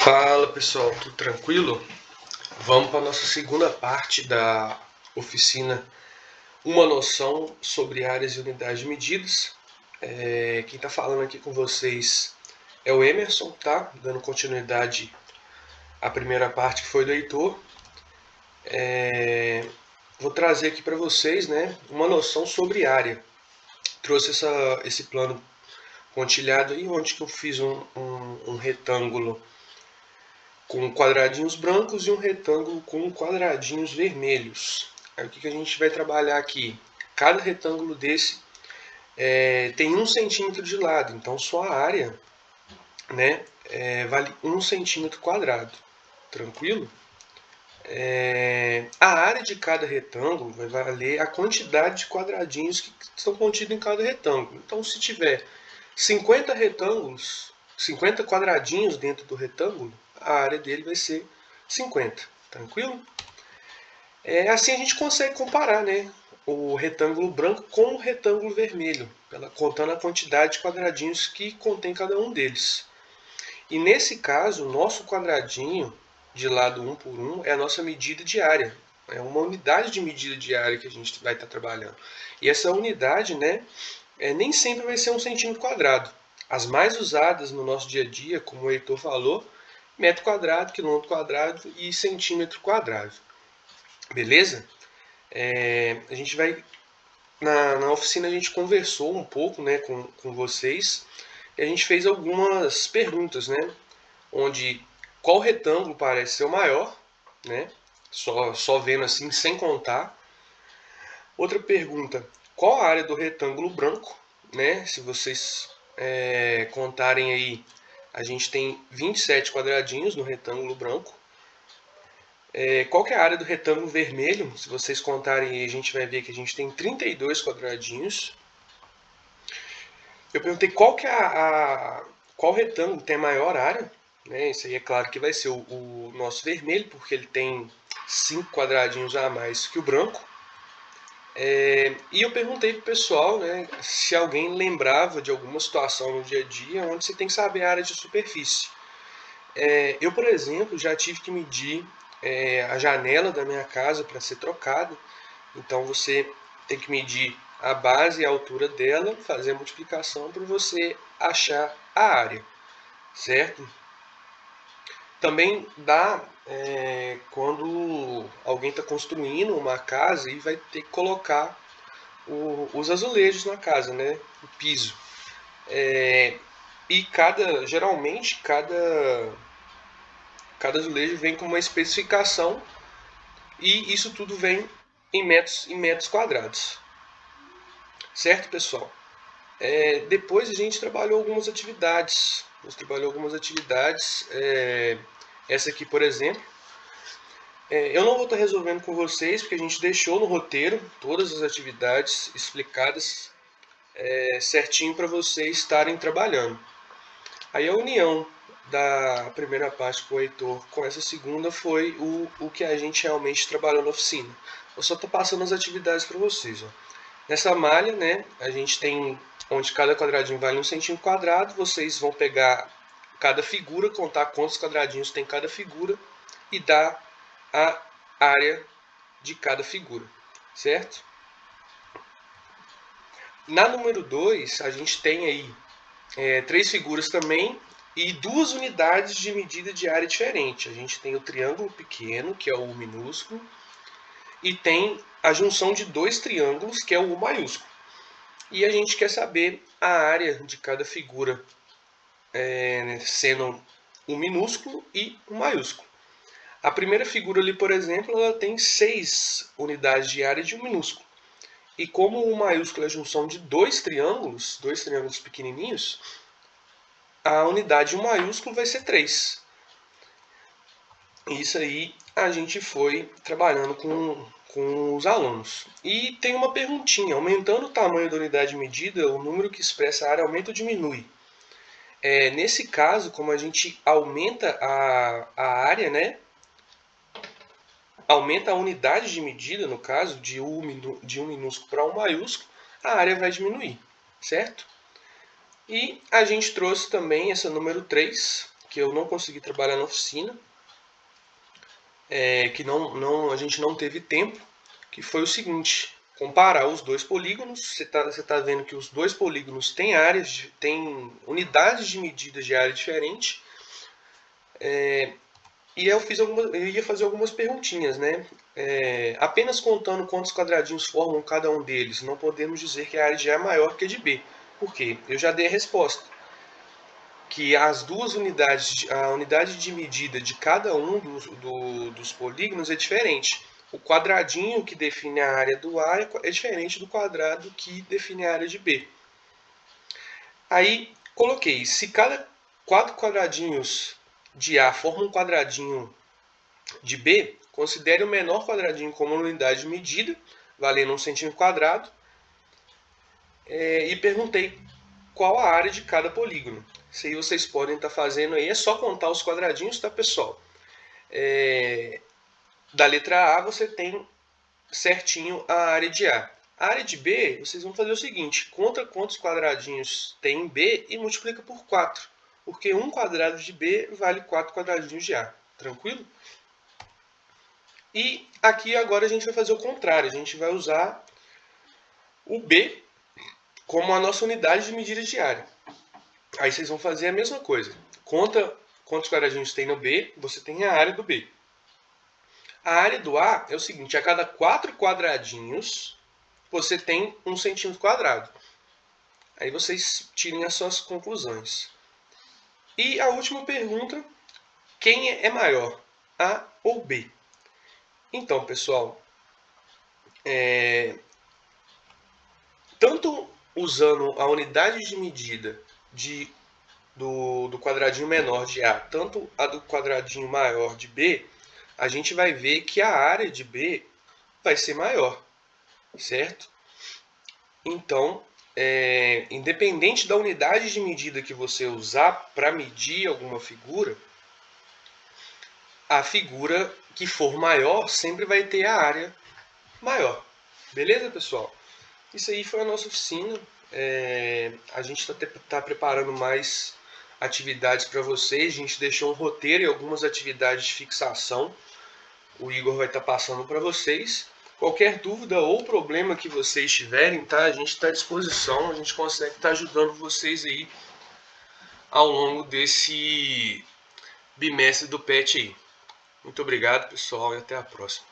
Fala pessoal, tudo tranquilo? Vamos para a nossa segunda parte da oficina Uma Noção sobre Áreas e Unidades de Medidas. Quem está falando aqui com vocês é o Emerson, tá? Dando continuidade à primeira parte que foi do Heitor. Vou trazer aqui para vocês, né, uma noção sobre área. Trouxe esse plano pontilhado aí, onde que eu fiz um retângulo com quadradinhos brancos e um retângulo com quadradinhos vermelhos. Aí o que a gente vai trabalhar aqui? Cada retângulo desse tem 1 centímetro de lado, então sua área, né, vale 1 centímetro quadrado. Tranquilo? A área de cada retângulo vai valer a quantidade de quadradinhos que estão contidos em cada retângulo. Então, se tiver 50 retângulos, 50 quadradinhos dentro do retângulo, a área dele vai ser 50. Tranquilo? Assim a gente consegue comparar, né, o retângulo branco com o retângulo vermelho, contando a quantidade de quadradinhos que contém cada um deles. E nesse caso, o nosso quadradinho de lado 1 por 1 é a nossa medida de área. É uma unidade de medida de área que a gente vai estar trabalhando. E essa unidade, né, nem sempre vai ser 1 centímetro quadrado. As mais usadas no nosso dia a dia, como o Heitor falou, metro quadrado, quilômetro quadrado e centímetro quadrado. Beleza? A gente vai na oficina a gente conversou um pouco, né, com vocês e a gente fez algumas perguntas, né, onde qual retângulo parece ser o maior, né, só vendo assim sem contar. Outra pergunta, qual a área do retângulo branco, né? Se vocês contarem aí, a gente tem 27 quadradinhos no retângulo branco. Qual que é a área do retângulo vermelho? Se vocês contarem aí, a gente vai ver que a gente tem 32 quadradinhos. Eu perguntei qual retângulo tem a maior área, né? Isso aí é claro que vai ser o nosso vermelho, porque ele tem 5 quadradinhos a mais que o branco. E eu perguntei pro pessoal, né, se alguém lembrava de alguma situação no dia a dia onde você tem que saber a área de superfície. Eu, por exemplo, já tive que medir a janela da minha casa para ser trocada. Então você tem que medir a base e a altura dela, fazer a multiplicação para você achar a área, certo? Também dá quando alguém está construindo uma casa e vai ter que colocar os azulejos na casa, né? O piso. E geralmente cada azulejo vem com uma especificação e isso tudo vem em metros quadrados. Certo, pessoal? Depois a gente trabalhou algumas atividades. Essa aqui, por exemplo. Eu não vou estar resolvendo com vocês, porque a gente deixou no roteiro todas as atividades explicadas certinho para vocês estarem trabalhando. Aí a união da primeira parte com o Heitor com essa segunda foi o que a gente realmente trabalhou na oficina. Eu só estou passando as atividades para vocês. Ó. Nessa malha, né, a gente tem onde cada quadradinho vale 1 centímetro quadrado. Vocês vão pegar cada figura, contar quantos quadradinhos tem cada figura e dar a área de cada figura, certo? Na número 2, a gente tem aí 3 figuras também e 2 unidades de medida de área diferente. A gente tem o triângulo pequeno, que é o U minúsculo, e tem a junção de 2 triângulos, que é o U maiúsculo. E a gente quer saber a área de cada figura, sendo um minúsculo e um maiúsculo. A primeira figura ali, por exemplo, ela tem 6 unidades de área de um minúsculo. E como o maiúsculo é a junção de 2 triângulos pequenininhos, a unidade de um maiúsculo vai ser 3. Isso aí a gente foi trabalhando com os alunos. E tem uma perguntinha, aumentando o tamanho da unidade de medida, o número que expressa a área aumenta ou diminui? Nesse caso, como a gente aumenta a área, né? Aumenta a unidade de medida, no caso, de um minúsculo para um maiúsculo, a área vai diminuir, certo? E a gente trouxe também essa número 3, que eu não consegui trabalhar na oficina, que a gente não teve tempo, que foi o seguinte: comparar os dois polígonos. Você tá vendo que os dois polígonos têm têm unidades de medidas de área diferentes. E eu ia fazer algumas perguntinhas, né? Apenas contando quantos quadradinhos formam cada um deles, não podemos dizer que a área de A é maior que a de B. Por quê? Eu já dei a resposta. Que as duas unidades, a unidade de medida de cada um dos polígonos é diferente. O quadradinho que define a área do A é diferente do quadrado que define a área de B. Aí coloquei, se cada 4 quadradinhos de A formam um quadradinho de B, considere o menor quadradinho como unidade de medida, valendo 1 centímetro quadrado, e perguntei qual a área de cada polígono. Isso aí vocês podem estar fazendo aí, é só contar os quadradinhos, tá, pessoal? Da letra A você tem certinho a área de A. A área de B, vocês vão fazer o seguinte: conta quantos quadradinhos tem em B e multiplica por 4. Porque 1 quadrado de B vale 4 quadradinhos de A. Tranquilo? E aqui agora a gente vai fazer o contrário. A gente vai usar o B como a nossa unidade de medida de área. Aí vocês vão fazer a mesma coisa. Conta quantos quadradinhos tem no B, você tem a área do B. A área do A é o seguinte: a cada 4 quadradinhos, você tem 1 centímetro quadrado. Aí vocês tirem as suas conclusões. E a última pergunta: quem é maior, A ou B? Então, pessoal, tanto usando a unidade de medida do quadradinho menor de A, tanto a do quadradinho maior de B, a gente vai ver que a área de B vai ser maior, certo? Então, independente da unidade de medida que você usar para medir alguma figura, a figura que for maior sempre vai ter a área maior. Beleza, pessoal? Isso aí foi a nossa oficina. A gente está preparando mais atividades para vocês. A gente deixou um roteiro e algumas atividades de fixação. O Igor vai estar passando para vocês. Qualquer dúvida ou problema que vocês tiverem, tá? A gente está à disposição. A gente consegue estar ajudando vocês aí ao longo desse bimestre do PET aí. Muito obrigado, pessoal, e até a próxima.